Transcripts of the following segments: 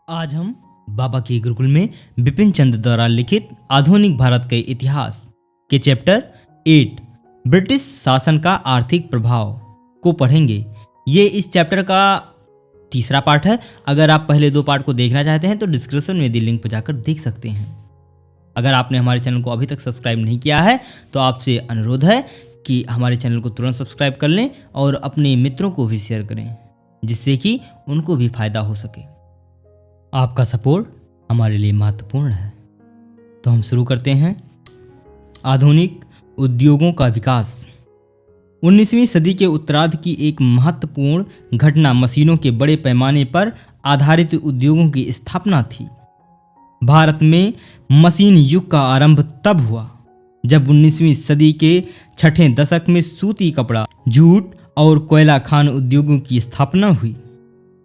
आज हम बाबा के गुरुकुल में बिपिन चंद्र द्वारा लिखित आधुनिक भारत के इतिहास के चैप्टर 8 ब्रिटिश शासन का आर्थिक प्रभाव को पढ़ेंगे। ये इस चैप्टर का तीसरा पार्ट है। अगर आप पहले दो पार्ट को देखना चाहते हैं तो डिस्क्रिप्शन में दी लिंक पर जाकर देख सकते हैं। अगर आपने हमारे चैनल को अभी तक सब्सक्राइब नहीं किया है तो आपसे अनुरोध है कि हमारे चैनल को तुरंत सब्सक्राइब कर लें और अपने मित्रों को भी शेयर करें, जिससे कि उनको भी फायदा हो सके। आपका सपोर्ट हमारे लिए महत्वपूर्ण है। तो हम शुरू करते हैं। आधुनिक उद्योगों का विकास। 19वीं सदी के उत्तरार्ध की एक महत्वपूर्ण घटना मशीनों के बड़े पैमाने पर आधारित उद्योगों की स्थापना थी। भारत में मशीन युग का आरंभ तब हुआ जब 19वीं सदी के छठे दशक में सूती कपड़ा, जूट और कोयला खान उद्योगों की स्थापना हुई।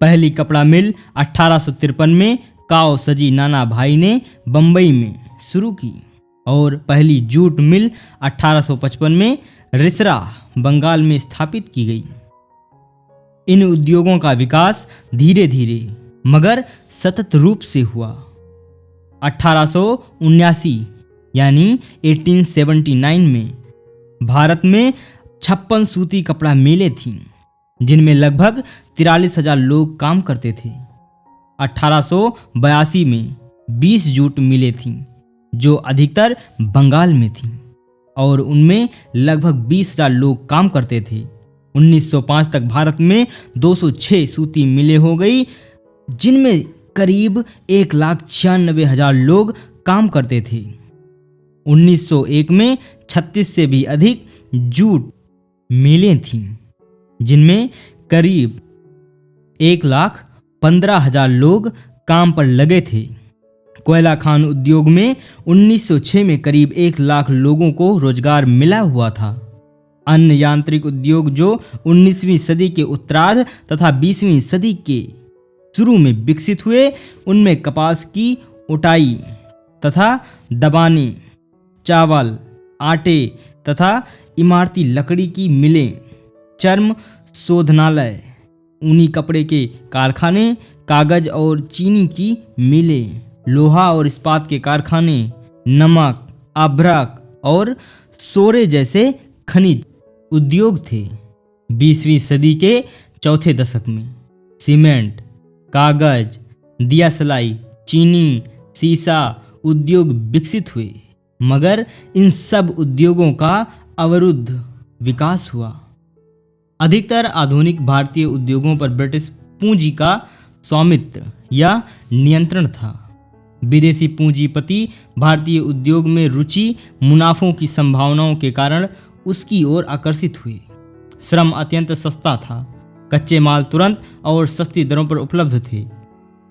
पहली कपड़ा मिल 1853 में काओ सजी नाना भाई ने बंबई में शुरू की और पहली जूट मिल 1855 में रिसरा बंगाल में स्थापित की गई। इन उद्योगों का विकास धीरे धीरे मगर सतत रूप से हुआ। 1879 यानी 1879 में भारत में 56 सूती कपड़ा मिलें थीं, जिनमें लगभग 43,000 लोग काम करते थे। 1882 में 20 जूट मिलें थीं, जो अधिकतर बंगाल में थीं और उनमें लगभग 20,000 लोग काम करते थे। 1905 तक भारत में 206 सूती मिलें हो गई, जिनमें करीब 1,96,000 लोग काम करते थे। 1901 में 36 से भी अधिक जूट मिलें थीं, जिनमें करीब 1,15,000 लोग काम पर लगे थे। कोयला खान उद्योग में 1906 में करीब 1 लाख लोगों को रोजगार मिला हुआ था। अन्य यांत्रिक उद्योग जो 19वीं सदी के उत्तरार्ध तथा 20वीं सदी के शुरू में विकसित हुए, उनमें कपास की उटाई तथा दबाने, चावल, आटे तथा इमारती लकड़ी की मिलें, चर्म शोधनालय, ऊनी कपड़े के कारखाने, कागज और चीनी की मिलें, लोहा और इस्पात के कारखाने, नमक, अभ्रक और सोरे जैसे खनिज उद्योग थे। 20वीं सदी के चौथे दशक में सीमेंट, कागज, दिया सलाई, चीनी, सीसा उद्योग विकसित हुए, मगर इन सब उद्योगों का अवरुद्ध विकास हुआ। अधिकतर आधुनिक भारतीय उद्योगों पर ब्रिटिश पूंजी का स्वामित्व या नियंत्रण था। विदेशी पूंजीपति भारतीय उद्योग में रुचि, मुनाफों की संभावनाओं के कारण उसकी ओर आकर्षित हुए। श्रम अत्यंत सस्ता था, कच्चे माल तुरंत और सस्ती दरों पर उपलब्ध थे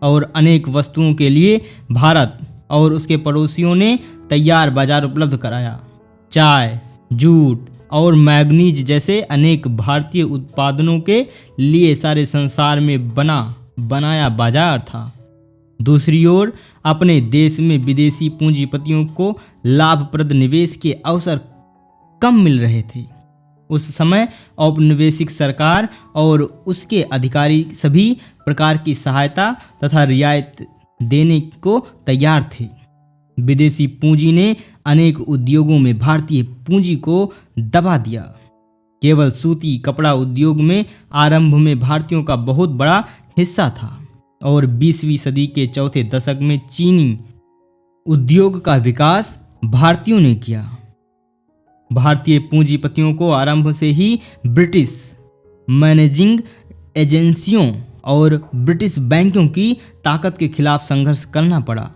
और अनेक वस्तुओं के लिए भारत और उसके पड़ोसियों ने तैयार बाजार उपलब्ध कराया। चाय, जूट और मैग्नीज जैसे अनेक भारतीय उत्पादनों के लिए सारे संसार में बनाया बाजार था। दूसरी ओर अपने देश में विदेशी पूंजीपतियों को लाभप्रद निवेश के अवसर कम मिल रहे थे। उस समय औपनिवेशिक सरकार और उसके अधिकारी सभी प्रकार की सहायता तथा रियायत देने को तैयार थे। विदेशी पूंजी ने अनेक उद्योगों में भारतीय पूंजी को दबा दिया। केवल सूती कपड़ा उद्योग में आरंभ में भारतीयों का बहुत बड़ा हिस्सा था और 20वीं सदी के चौथे दशक में चीनी उद्योग का विकास भारतीयों ने किया। भारतीय पूंजीपतियों को आरंभ से ही ब्रिटिश मैनेजिंग एजेंसियों और ब्रिटिश बैंकों की ताकत के खिलाफ संघर्ष करना पड़ा।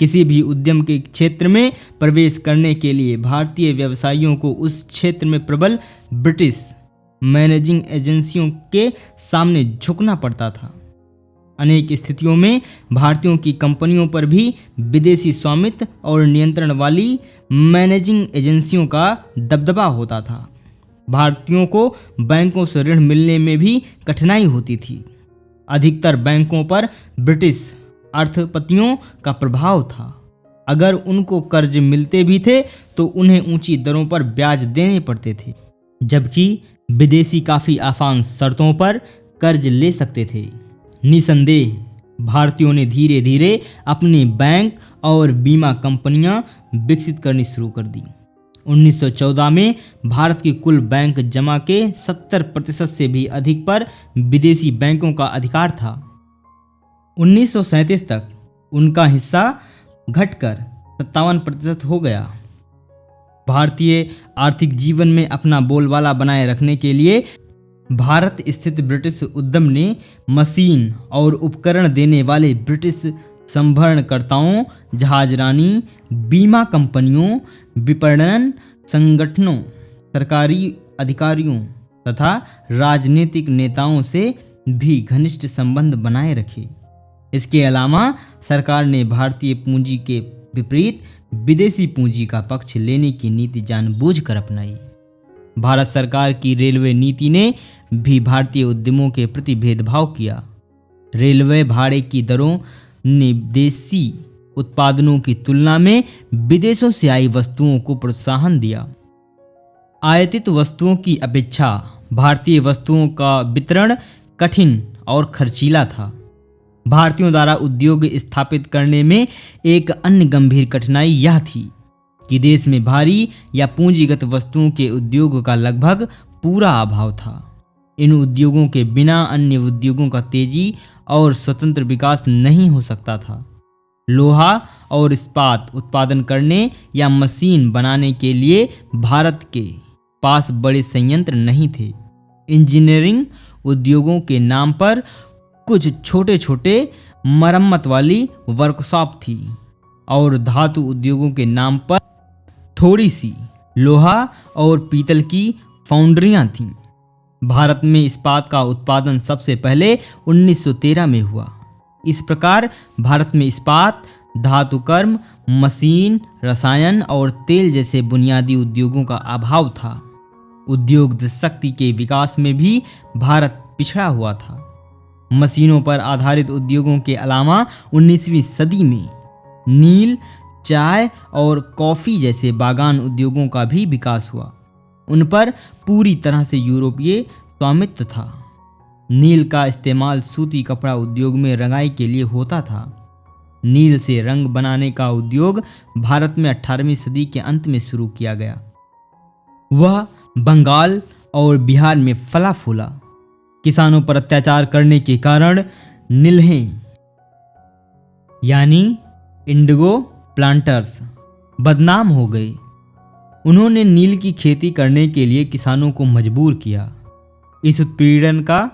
किसी भी उद्यम के क्षेत्र में प्रवेश करने के लिए भारतीय व्यवसायियों को उस क्षेत्र में प्रबल ब्रिटिश मैनेजिंग एजेंसियों के सामने झुकना पड़ता था। अनेक स्थितियों में भारतीयों की कंपनियों पर भी विदेशी स्वामित्व और नियंत्रण वाली मैनेजिंग एजेंसियों का दबदबा होता था। भारतीयों को बैंकों से ऋण मिलने में भी कठिनाई होती थी। अधिकतर बैंकों पर ब्रिटिश अर्थपतियों का प्रभाव था। अगर उनको कर्ज मिलते भी थे तो उन्हें ऊंची दरों पर ब्याज देने पड़ते थे, जबकि विदेशी काफ़ी आसान शर्तों पर कर्ज ले सकते थे। निसंदेह भारतीयों ने धीरे धीरे अपनी बैंक और बीमा कंपनियां विकसित करनी शुरू कर दी। 1914 में भारत की कुल बैंक जमा के 70% से भी अधिक पर विदेशी बैंकों का अधिकार था। 1937 तक उनका हिस्सा घटकर 57% हो गया। भारतीय आर्थिक जीवन में अपना बोलबाला बनाए रखने के लिए भारत स्थित ब्रिटिश उद्यम ने मशीन और उपकरण देने वाले ब्रिटिश संभरणकर्ताओं, जहाजरानी, बीमा कंपनियों, विपणन संगठनों, सरकारी अधिकारियों तथा राजनीतिक नेताओं से भी घनिष्ठ संबंध बनाए रखे। इसके अलावा सरकार ने भारतीय पूंजी के विपरीत विदेशी पूंजी का पक्ष लेने की नीति जानबूझकर अपनाई। भारत सरकार की रेलवे नीति ने भी भारतीय उद्यमों के प्रति भेदभाव किया। रेलवे भाड़े की दरों ने देसी उत्पादनों की तुलना में विदेशों से आई वस्तुओं को प्रोत्साहन दिया। आयातित वस्तुओं की अपेक्षा भारतीय वस्तुओं का वितरण कठिन और खर्चीला था। भारतीयों द्वारा उद्योग स्थापित करने में एक अन्य गंभीर कठिनाई यह थी कि देश में भारी या पूंजीगत वस्तुओं के उद्योग का लगभग पूरा अभाव था। इन उद्योगों के बिना अन्य उद्योगों का तेजी और स्वतंत्र विकास नहीं हो सकता था। लोहा और इस्पात उत्पादन करने या मशीन बनाने के लिए भारत के पास बड़े संयंत्र नहीं थे। इंजीनियरिंग उद्योगों के नाम पर कुछ छोटे छोटे मरम्मत वाली वर्कशॉप थी और धातु उद्योगों के नाम पर थोड़ी सी लोहा और पीतल की फाउंड्रियां थीं। भारत में इस्पात का उत्पादन सबसे पहले 1913 में हुआ। इस प्रकार भारत में इस्पात, धातुकर्म, मशीन, रसायन और तेल जैसे बुनियादी उद्योगों का अभाव था। उद्योग शक्ति के विकास में भी भारत पिछड़ा हुआ था। मशीनों पर आधारित उद्योगों के अलावा 19वीं सदी में नील, चाय और कॉफ़ी जैसे बागान उद्योगों का भी विकास हुआ। उन पर पूरी तरह से यूरोपीय स्वामित्व था। नील का इस्तेमाल सूती कपड़ा उद्योग में रंगाई के लिए होता था। नील से रंग बनाने का उद्योग भारत में 18वीं सदी के अंत में शुरू किया गया। वह बंगाल और बिहार में फला फूला। किसानों पर अत्याचार करने के कारण नीलहें यानी इंडिगो प्लांटर्स बदनाम हो गए। उन्होंने नील की खेती करने के लिए किसानों को मजबूर किया। इस उत्पीड़न का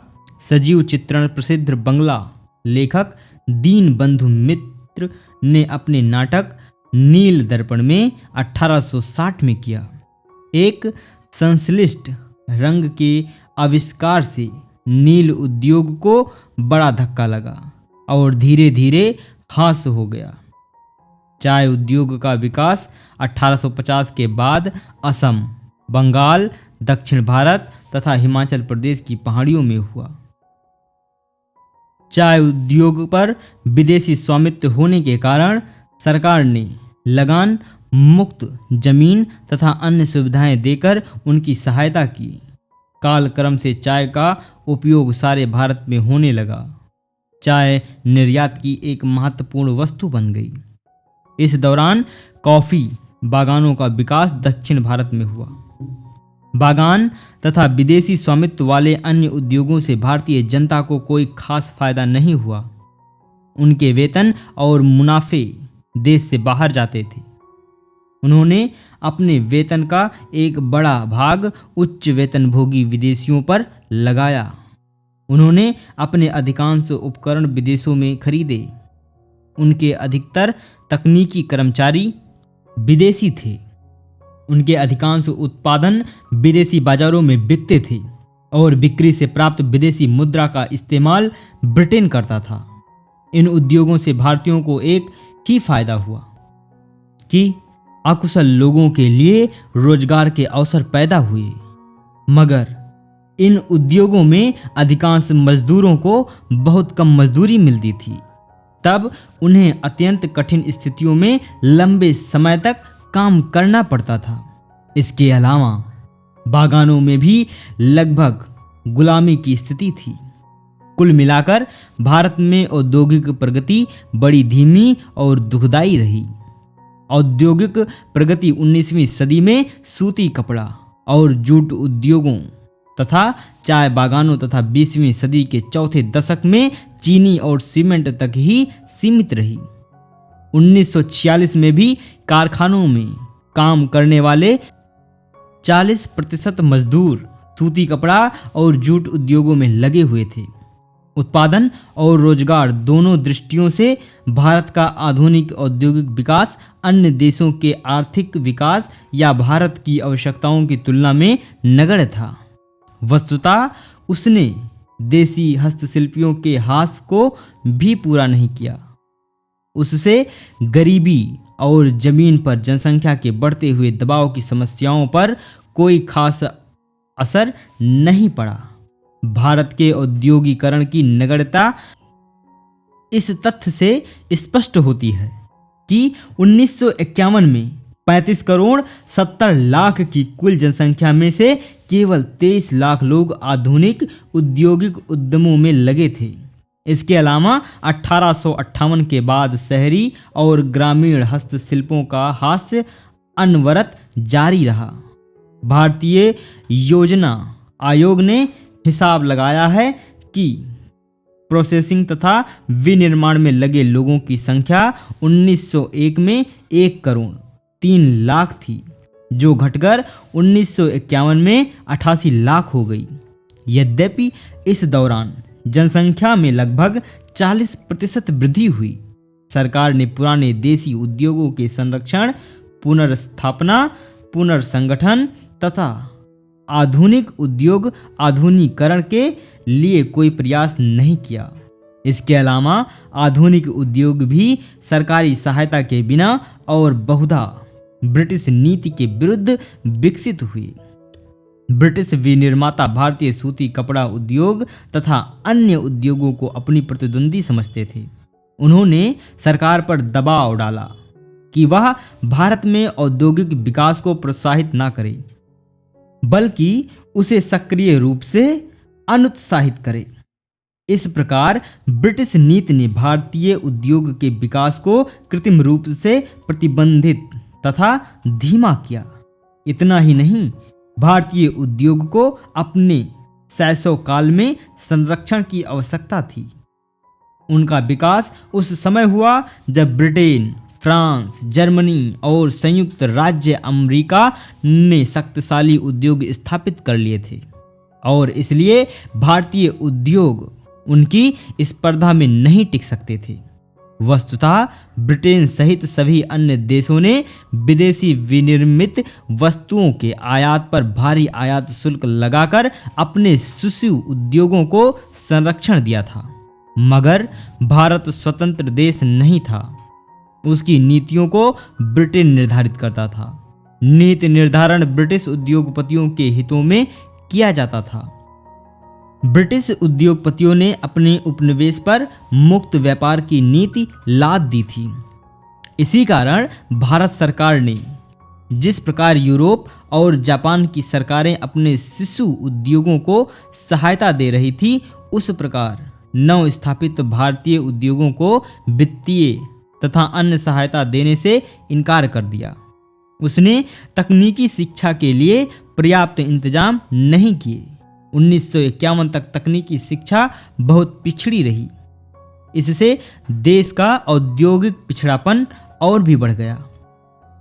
सजीव चित्रण प्रसिद्ध बंगला लेखक दीनबंधु मित्र ने अपने नाटक नील दर्पण में 1860 में किया। एक संश्लिष्ट रंग के आविष्कार से नील उद्योग को बड़ा धक्का लगा और धीरे धीरे ह्रास हो गया। चाय उद्योग का विकास 1850 के बाद असम, बंगाल, दक्षिण भारत तथा हिमाचल प्रदेश की पहाड़ियों में हुआ। चाय उद्योग पर विदेशी स्वामित्व होने के कारण सरकार ने लगान मुक्त जमीन तथा अन्य सुविधाएं देकर उनकी सहायता की। कालक्रम से चाय का उपयोग सारे भारत में होने लगा। चाय निर्यात की एक महत्वपूर्ण वस्तु बन गई। इस दौरान कॉफ़ी बागानों का विकास दक्षिण भारत में हुआ। बागान तथा विदेशी स्वामित्व वाले अन्य उद्योगों से भारतीय जनता को कोई खास फायदा नहीं हुआ। उनके वेतन और मुनाफे देश से बाहर जाते थे। उन्होंने अपने वेतन का एक बड़ा भाग उच्च वेतनभोगी विदेशियों पर लगाया। उन्होंने अपने अधिकांश उपकरण विदेशों में खरीदे। उनके अधिकतर तकनीकी कर्मचारी विदेशी थे। उनके अधिकांश उत्पादन विदेशी बाजारों में बिकते थे और बिक्री से प्राप्त विदेशी मुद्रा का इस्तेमाल ब्रिटेन करता था। इन उद्योगों से भारतीयों को एक ही फायदा हुआ कि अकुशल लोगों के लिए रोजगार के अवसर पैदा हुए। मगर इन उद्योगों में अधिकांश मजदूरों को बहुत कम मजदूरी मिलती थी। तब उन्हें अत्यंत कठिन स्थितियों में लंबे समय तक काम करना पड़ता था। इसके अलावा बागानों में भी लगभग गुलामी की स्थिति थी। कुल मिलाकर भारत में औद्योगिक प्रगति बड़ी धीमी और दुखदाई रही। औद्योगिक प्रगति 19वीं सदी में सूती कपड़ा और जूट उद्योगों तथा चाय बागानों तथा 20वीं सदी के चौथे दशक में चीनी और सीमेंट तक ही सीमित रही। 1946 में भी कारखानों में काम करने वाले 40% मजदूर सूती कपड़ा और जूट उद्योगों में लगे हुए थे। उत्पादन और रोजगार दोनों दृष्टियों से भारत का आधुनिक औद्योगिक विकास अन्य देशों के आर्थिक विकास या भारत की आवश्यकताओं की तुलना में नगण्य था। वस्तुतः उसने देसी हस्तशिल्पियों के हाथ को भी पूरा नहीं किया। उससे गरीबी और जमीन पर जनसंख्या के बढ़ते हुए दबाव की समस्याओं पर कोई खास असर नहीं पड़ा। भारत के औद्योगिकरण की नगण्यता इस तथ्य से स्पष्ट होती है कि 1951 में 35 करोड़ 70 लाख की कुल जनसंख्या में से केवल 23 लाख लोग आधुनिक औद्योगिक उद्यमों में लगे थे। इसके अलावा 1858 के बाद शहरी और ग्रामीण हस्तशिल्पों का हास्य अनवरत जारी रहा। भारतीय योजना आयोग ने हिसाब लगाया है कि प्रोसेसिंग तथा विनिर्माण में लगे लोगों की संख्या 1901 में 1 करोड़ 3 लाख थी, जो घटकर 1951 में 88 लाख हो गई। यद्यपि इस दौरान जनसंख्या में लगभग 40% वृद्धि हुई। सरकार ने पुराने देसी उद्योगों के संरक्षण, पुनर्स्थापना, पुनर्संगठन तथा आधुनिक उद्योग आधुनिकीकरण के लिए कोई प्रयास नहीं किया। इसके अलावा आधुनिक उद्योग भी सरकारी सहायता के बिना और बहुधा ब्रिटिश नीति के विरुद्ध विकसित हुए। ब्रिटिश विनिर्माता भारतीय सूती कपड़ा उद्योग तथा अन्य उद्योगों को अपनी प्रतिद्वंदी समझते थे। उन्होंने सरकार पर दबाव डाला कि वह भारत में औद्योगिक विकास को प्रोत्साहित न करे, बल्कि उसे सक्रिय रूप से अनुत्साहित करे। इस प्रकार ब्रिटिश नीति ने भारतीय उद्योग के विकास को कृत्रिम रूप से प्रतिबंधित तथा धीमा किया। इतना ही नहीं, भारतीय उद्योग को अपने शैशव काल में संरक्षण की आवश्यकता थी। उनका विकास उस समय हुआ जब ब्रिटेन, फ्रांस, जर्मनी और संयुक्त राज्य अमेरिका ने शक्तिशाली उद्योग स्थापित कर लिए थे और इसलिए भारतीय उद्योग उनकी स्पर्धा में नहीं टिक सकते थे। वस्तुतः ब्रिटेन सहित सभी अन्य देशों ने विदेशी विनिर्मित वस्तुओं के आयात पर भारी आयात शुल्क लगाकर अपने शिशु उद्योगों को संरक्षण दिया था। मगर भारत स्वतंत्र देश नहीं था। उसकी नीतियों को ब्रिटेन निर्धारित करता था। नीति निर्धारण ब्रिटिश उद्योगपतियों के हितों में किया जाता था। ब्रिटिश उद्योगपतियों ने अपने उपनिवेश पर मुक्त व्यापार की नीति लाद दी थी। इसी कारण भारत सरकार ने जिस प्रकार यूरोप और जापान की सरकारें अपने शिशु उद्योगों को सहायता दे रही थी, उस प्रकार नव स्थापित भारतीय उद्योगों को वित्तीय तथा अन्य सहायता देने से इनकार कर दिया। उसने तकनीकी शिक्षा के लिए पर्याप्त इंतजाम नहीं किए। 1951 तक तकनीकी शिक्षा बहुत पिछड़ी रही। इससे देश का औद्योगिक पिछड़ापन और भी बढ़ गया।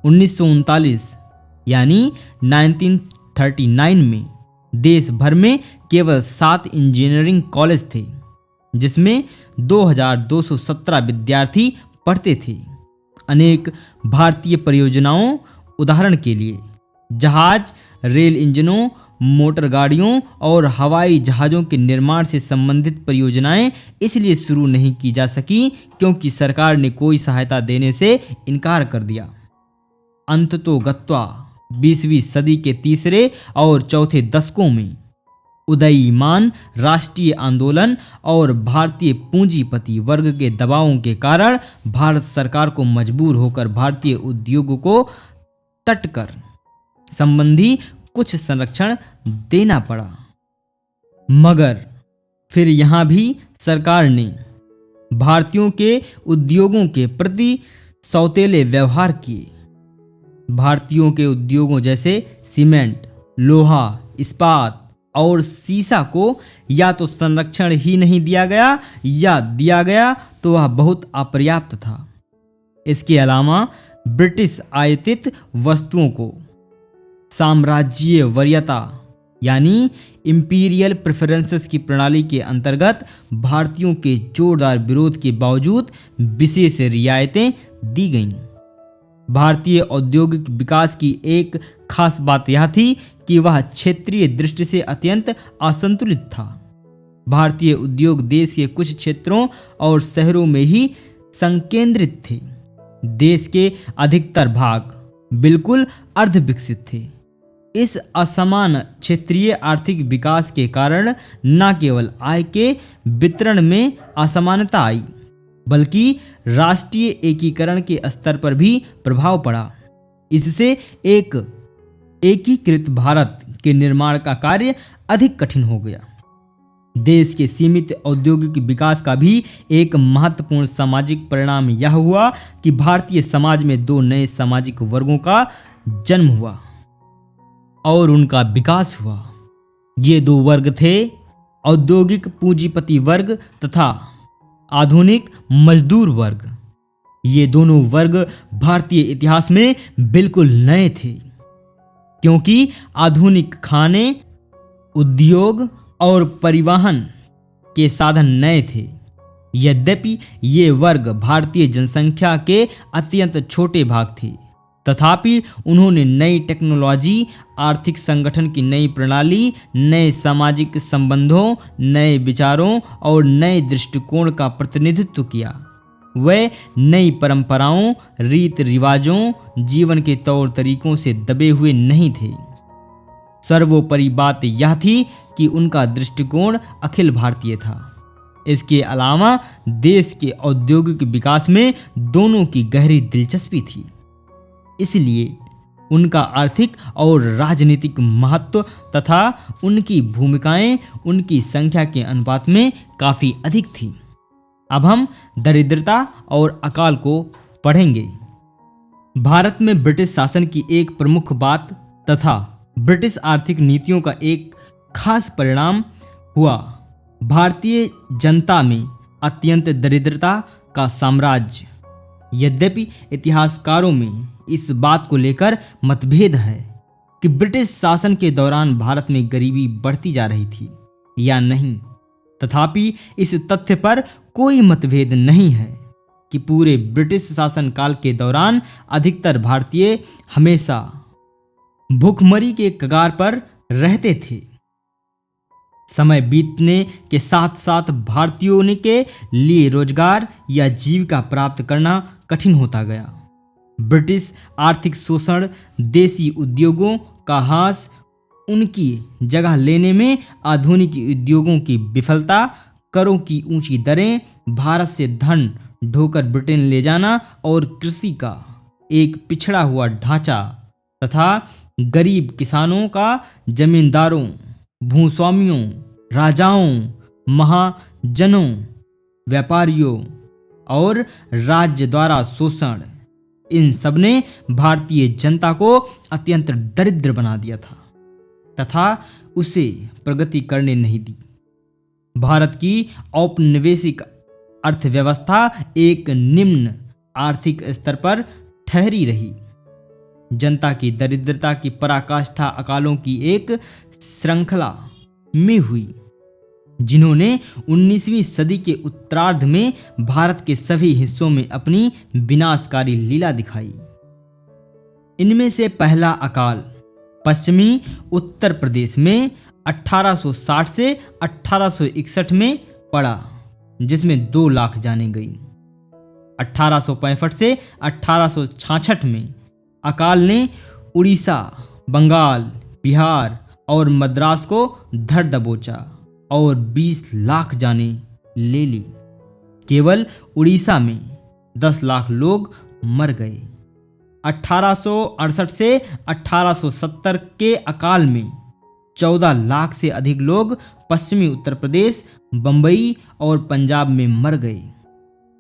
1939 यानी 1939 में देश भर में केवल 7 इंजीनियरिंग कॉलेज थे, जिसमें 2217 विद्यार्थी पढ़ते थे। अनेक भारतीय परियोजनाओं, उदाहरण के लिए जहाज, रेल इंजनों, मोटर गाड़ियों और हवाई जहाज़ों के निर्माण से संबंधित परियोजनाएं इसलिए शुरू नहीं की जा सकी क्योंकि सरकार ने कोई सहायता देने से इनकार कर दिया। अंततोगत्वा 20वीं सदी के तीसरे और चौथे दशकों में उदयीमान राष्ट्रीय आंदोलन और भारतीय पूंजीपति वर्ग के दबावों के कारण भारत सरकार को मजबूर होकर भारतीय उद्योगों को तटकर संबंधी कुछ संरक्षण देना पड़ा। मगर फिर यहाँ भी सरकार ने भारतीयों के उद्योगों के प्रति सौतेले व्यवहार किए। भारतीयों के उद्योगों जैसे सीमेंट, लोहा, इस्पात और सीसा को या तो संरक्षण ही नहीं दिया गया या दिया गया तो वह बहुत अपर्याप्त था। इसके अलावा ब्रिटिश आयातित वस्तुओं को साम्राज्यीय वरीयता यानी इंपीरियल प्रेफरेंसेस की प्रणाली के अंतर्गत भारतीयों के जोरदार विरोध के बावजूद विशेष रियायतें दी गईं। भारतीय औद्योगिक विकास की एक खास बात यह थी कि वह क्षेत्रीय दृष्टि से अत्यंत असंतुलित था। भारतीय उद्योग देश के कुछ क्षेत्रों और शहरों में ही संकेंद्रित थे। देश के अधिकतर भाग बिल्कुल अर्ध विकसित थे। इस असमान क्षेत्रीय आर्थिक विकास के कारण न केवल आय के वितरण में असमानता आई, बल्कि राष्ट्रीय एकीकरण के स्तर पर भी प्रभाव पड़ा। इससे एक एकीकृत भारत के निर्माण का कार्य अधिक कठिन हो गया। देश के सीमित औद्योगिक विकास का भी एक महत्वपूर्ण सामाजिक परिणाम यह हुआ कि भारतीय समाज में दो नए सामाजिक वर्गों का जन्म हुआ और उनका विकास हुआ। ये दो वर्ग थे औद्योगिक पूंजीपति वर्ग तथा आधुनिक मजदूर वर्ग। ये दोनों वर्ग भारतीय इतिहास में बिल्कुल नए थे, क्योंकि आधुनिक खाने, उद्योग और परिवहन के साधन नए थे। यद्यपि ये वर्ग भारतीय जनसंख्या के अत्यंत छोटे भाग थे, तथापि उन्होंने नई टेक्नोलॉजी, आर्थिक संगठन की नई प्रणाली, नए सामाजिक संबंधों, नए विचारों और नए दृष्टिकोण का प्रतिनिधित्व किया। वे नई परंपराओं, रीत रिवाजों, जीवन के तौर तरीकों से दबे हुए नहीं थे। सर्वोपरि बात यह थी कि उनका दृष्टिकोण अखिल भारतीय था। इसके अलावा देश के औद्योगिक विकास में दोनों की गहरी दिलचस्पी थी। इसलिए उनका आर्थिक और राजनीतिक महत्व तथा उनकी भूमिकाएं उनकी संख्या के अनुपात में काफ़ी अधिक थी। अब हम दरिद्रता और अकाल को पढ़ेंगे। भारत में ब्रिटिश शासन की एक प्रमुख बात तथा ब्रिटिश आर्थिक नीतियों का एक खास परिणाम हुआ भारतीय जनता में अत्यंत दरिद्रता का साम्राज्य। यद्यपि इतिहासकारों में इस बात को लेकर मतभेद है कि ब्रिटिश शासन के दौरान भारत में गरीबी बढ़ती जा रही थी या नहीं, तथापि इस तथ्य पर कोई मतभेद नहीं है कि पूरे ब्रिटिश शासन काल के दौरान अधिकतर भारतीय हमेशा भूखमरी के कगार पर रहते थे। समय बीतने के साथ साथ भारतीयों के लिए रोजगार या जीविका प्राप्त करना कठिन होता गया। ब्रिटिश आर्थिक शोषण, देसी उद्योगों का ह्रास, उनकी जगह लेने में आधुनिक उद्योगों की विफलता, करों की ऊंची दरें, भारत से धन ढोकर ब्रिटेन ले जाना और कृषि का एक पिछड़ा हुआ ढांचा तथा गरीब किसानों का जमींदारों, भूस्वामियों, राजाओं, महाजनों, व्यापारियों और राज्य द्वारा शोषण, इन सब ने भारतीय जनता को अत्यंत दरिद्र बना दिया था तथा उसे प्रगति करने नहीं दी। भारत की औपनिवेशिक अर्थव्यवस्था एक निम्न आर्थिक स्तर पर ठहरी रही। जनता की दरिद्रता की पराकाष्ठा अकालों की एक श्रृंखला में हुई, जिन्होंने 19वीं सदी के उत्तरार्ध में भारत के सभी हिस्सों में अपनी विनाशकारी लीला दिखाई। इनमें से पहला अकाल पश्चिमी उत्तर प्रदेश में 1860 से 1861 में पड़ा, जिसमें 2 लाख जानें गई। 1865 से 1866 में अकाल ने उड़ीसा, बंगाल, बिहार और मद्रास को धर दबोचा और 20 लाख जानें ले ली। केवल उड़ीसा में 10 लाख लोग मर गए। 1868 से 1870 के अकाल में 14 लाख से अधिक लोग पश्चिमी उत्तर प्रदेश, बंबई और पंजाब में मर गए।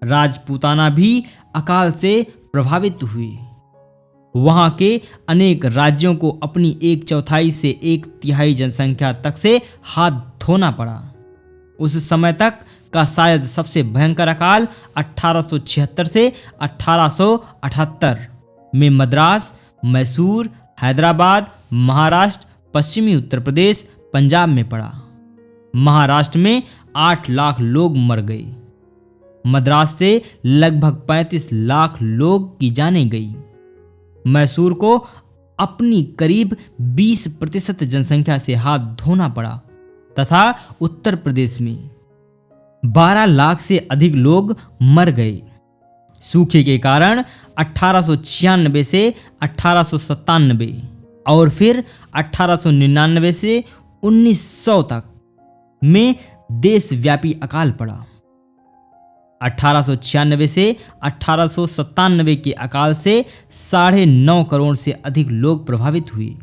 राजपूताना भी अकाल से प्रभावित हुए। वहां के अनेक राज्यों को अपनी 1/4 से 1/3 जनसंख्या तक से हाथ धोना पड़ा। उस समय तक का शायद सबसे भयंकर अकाल 1876 से 1878 में मद्रास, मैसूर, हैदराबाद, महाराष्ट्र, पश्चिमी उत्तर प्रदेश, पंजाब में पड़ा। महाराष्ट्र में 8 लाख लोग मर गए। मद्रास से लगभग 35 लाख लोग की जानें गई। मैसूर को अपनी करीब 20% जनसंख्या से हाथ धोना पड़ा तथा उत्तर प्रदेश में 12 लाख से अधिक लोग मर गए। सूखे के कारण 1896 से 1897 और फिर 1899 से 1900 तक में देशव्यापी अकाल पड़ा। 1896 से 1897 के अकाल से 9.5 करोड़ से अधिक लोग प्रभावित हुए,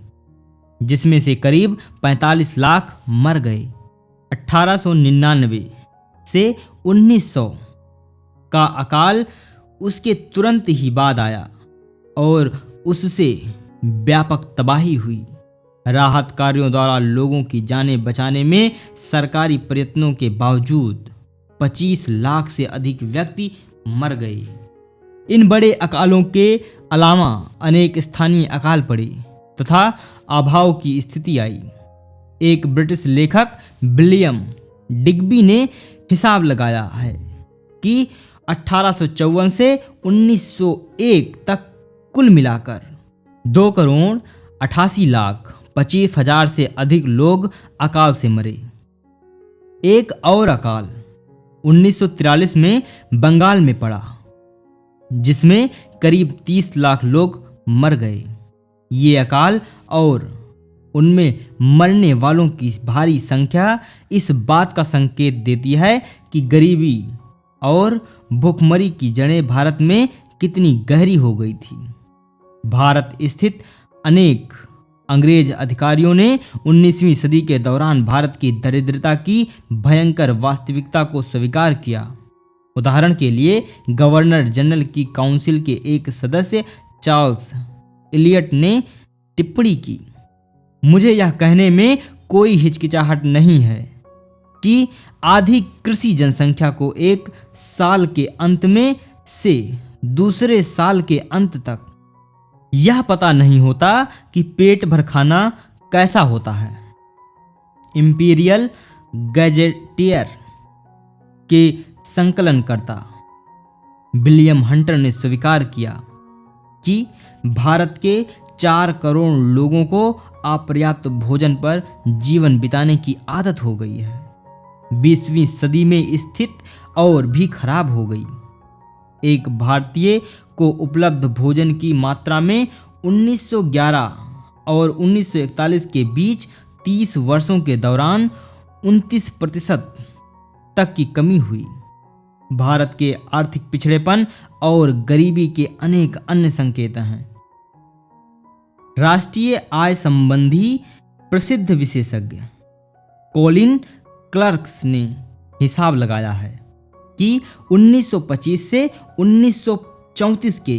जिसमें से करीब 45 लाख मर गए। 1899 से 1900 का अकाल उसके तुरंत ही बाद आया और उससे व्यापक तबाही हुई। राहत कार्यों द्वारा लोगों की जानें बचाने में सरकारी प्रयत्नों के बावजूद 25 लाख से अधिक व्यक्ति मर गए। इन बड़े अकालों के अलावा अनेक स्थानीय अकाल पड़े तथा अभाव की स्थिति आई। एक ब्रिटिश लेखक विलियम डिग्बी ने हिसाब लगाया है कि 1854 से 1901 तक कुल मिलाकर 2,88,25,000 से अधिक लोग अकाल से मरे। एक और अकाल 1943 में बंगाल में पड़ा, जिसमें करीब 30 लाख लोग मर गए। ये अकाल और उनमें मरने वालों की भारी संख्या इस बात का संकेत देती है कि गरीबी और भूखमरी की जड़ें भारत में कितनी गहरी हो गई थी। भारत स्थित अनेक अंग्रेज अधिकारियों ने 19वीं सदी के दौरान भारत की दरिद्रता की भयंकर वास्तविकता को स्वीकार किया। उदाहरण के लिए गवर्नर जनरल की काउंसिल के एक सदस्य चार्ल्स इलियट ने टिप्पणी की, मुझे यह कहने में कोई हिचकिचाहट नहीं है कि आधी कृषि जनसंख्या को एक साल के अंत में से दूसरे साल के अंत तक यह पता नहीं होता कि पेट भर खाना कैसा होता है। इंपीरियल गैजेटियर के संकलनकर्ता विलियम हंटर ने स्वीकार किया कि भारत के 4 करोड़ लोगों को अपर्याप्त भोजन पर जीवन बिताने की आदत हो गई है। 20वीं सदी में स्थिति और भी खराब हो गई। एक भारतीय को उपलब्ध भोजन की मात्रा में 1911 और 1941 के बीच 30 वर्षों के दौरान 29% तक की कमी हुई। भारत के आर्थिक पिछड़ेपन और गरीबी के अनेक अन्य संकेत हैं। राष्ट्रीय आय संबंधी प्रसिद्ध विशेषज्ञ कॉलिन क्लर्क्स ने हिसाब लगाया है कि 1925 से 1934 के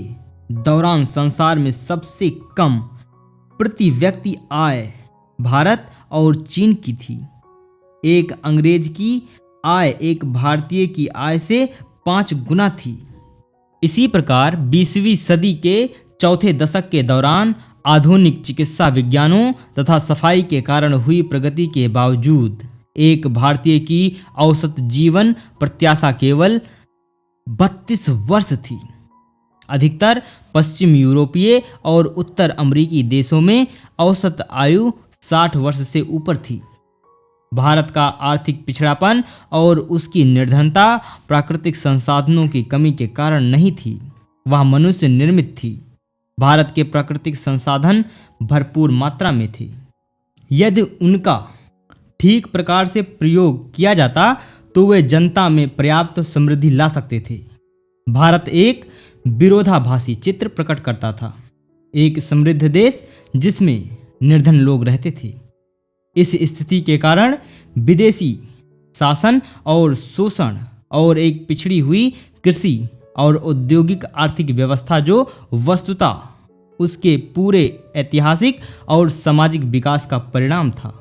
दौरान संसार में सबसे कम प्रति व्यक्ति आय भारत और चीन की थी। एक अंग्रेज की आय एक भारतीय की आय से 5 गुना थी। इसी प्रकार 20वीं सदी के चौथे दशक के दौरान आधुनिक चिकित्सा विज्ञानों तथा सफाई के कारण हुई प्रगति के बावजूद एक भारतीय की औसत जीवन प्रत्याशा केवल 32 वर्ष थी। अधिकतर पश्चिम यूरोपीय और उत्तर अमेरिकी देशों में औसत आयु 60 वर्ष से ऊपर थी। भारत का आर्थिक पिछड़ापन और उसकी निर्धनता प्राकृतिक संसाधनों की कमी के कारण नहीं थी, वह मनुष्य निर्मित थी। भारत के प्राकृतिक संसाधन भरपूर मात्रा में थे। यदि उनका ठीक प्रकार से प्रयोग किया जाता तो वे जनता में पर्याप्त समृद्धि ला सकते थे। भारत एक विरोधाभासी चित्र प्रकट करता था। एक समृद्ध देश जिसमें निर्धन लोग रहते थे। इस स्थिति के कारण विदेशी शासन और शोषण और एक पिछड़ी हुई कृषि और औद्योगिक आर्थिक व्यवस्था जो वस्तुतः उसके पूरे ऐतिहासिक और सामाजिक विकास का परिणाम था।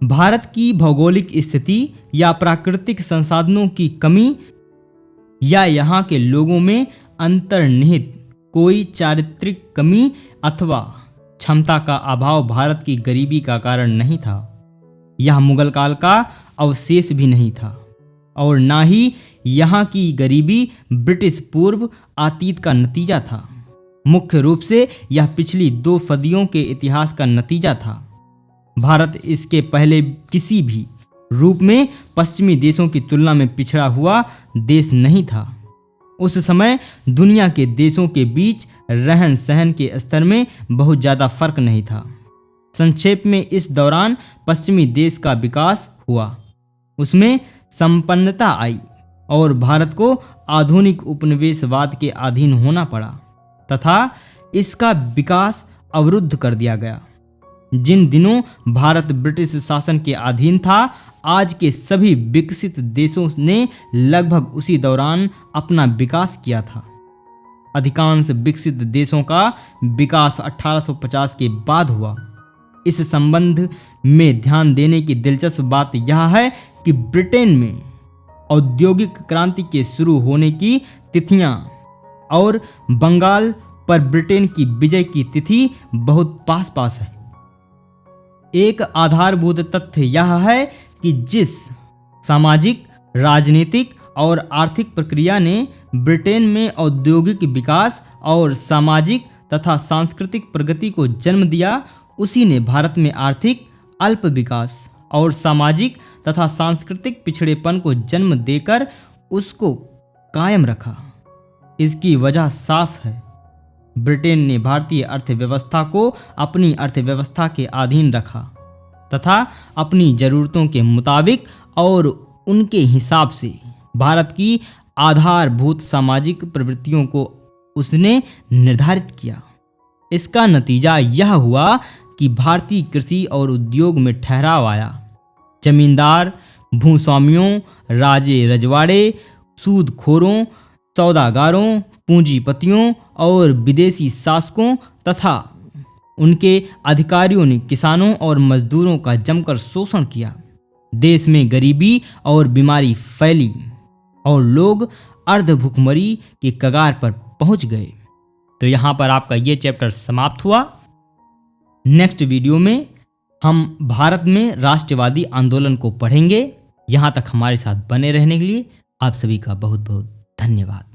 भारत की भौगोलिक स्थिति या प्राकृतिक संसाधनों की कमी या यहाँ के लोगों में अंतर्निहित कोई चारित्रिक कमी अथवा क्षमता का अभाव भारत की गरीबी का कारण नहीं था। यह मुगल काल का अवशेष भी नहीं था और ना ही यहाँ की गरीबी ब्रिटिश पूर्व अतीत का नतीजा था। मुख्य रूप से यह पिछली 2 सदियों के इतिहास का नतीजा था। भारत इसके पहले किसी भी रूप में पश्चिमी देशों की तुलना में पिछड़ा हुआ देश नहीं था। उस समय दुनिया के देशों के बीच रहन सहन के स्तर में बहुत ज़्यादा फर्क नहीं था। संक्षेप में इस दौरान पश्चिमी देश का विकास हुआ, उसमें संपन्नता आई और भारत को आधुनिक उपनिवेशवाद के अधीन होना पड़ा तथा इसका विकास अवरुद्ध कर दिया गया। जिन दिनों भारत ब्रिटिश शासन के अधीन था, आज के सभी विकसित देशों ने लगभग उसी दौरान अपना विकास किया था। अधिकांश विकसित देशों का विकास 1850 के बाद हुआ। इस संबंध में ध्यान देने की दिलचस्प बात यह है कि ब्रिटेन में औद्योगिक क्रांति के शुरू होने की तिथियां और बंगाल पर ब्रिटेन की विजय की तिथि बहुत पास पास है। एक आधारभूत तथ्य यह है कि जिस सामाजिक, राजनीतिक और आर्थिक प्रक्रिया ने ब्रिटेन में औद्योगिक विकास और सामाजिक तथा सांस्कृतिक प्रगति को जन्म दिया, उसी ने भारत में आर्थिक अल्प विकास और सामाजिक तथा सांस्कृतिक पिछड़ेपन को जन्म देकर उसको कायम रखा। इसकी वजह साफ है। ब्रिटेन ने भारतीय अर्थव्यवस्था को अपनी अर्थव्यवस्था के अधीन रखा तथा अपनी ज़रूरतों के मुताबिक और उनके हिसाब से भारत की आधारभूत सामाजिक प्रवृत्तियों को उसने निर्धारित किया। इसका नतीजा यह हुआ कि भारतीय कृषि और उद्योग में ठहराव आया। जमींदार, भूस्वामियों, राजे रजवाड़े, सूदखोरों, सौदागारों, पूंजीपतियों और विदेशी शासकों तथा उनके अधिकारियों ने किसानों और मजदूरों का जमकर शोषण किया। देश में गरीबी और बीमारी फैली और लोग अर्धभुखमरी के कगार पर पहुंच गए। तो यहाँ पर आपका ये चैप्टर समाप्त हुआ। नेक्स्ट वीडियो में हम भारत में राष्ट्रवादी आंदोलन को पढ़ेंगे। यहाँ तक हमारे साथ बने रहने के लिए आप सभी का बहुत बहुत धन्यवाद।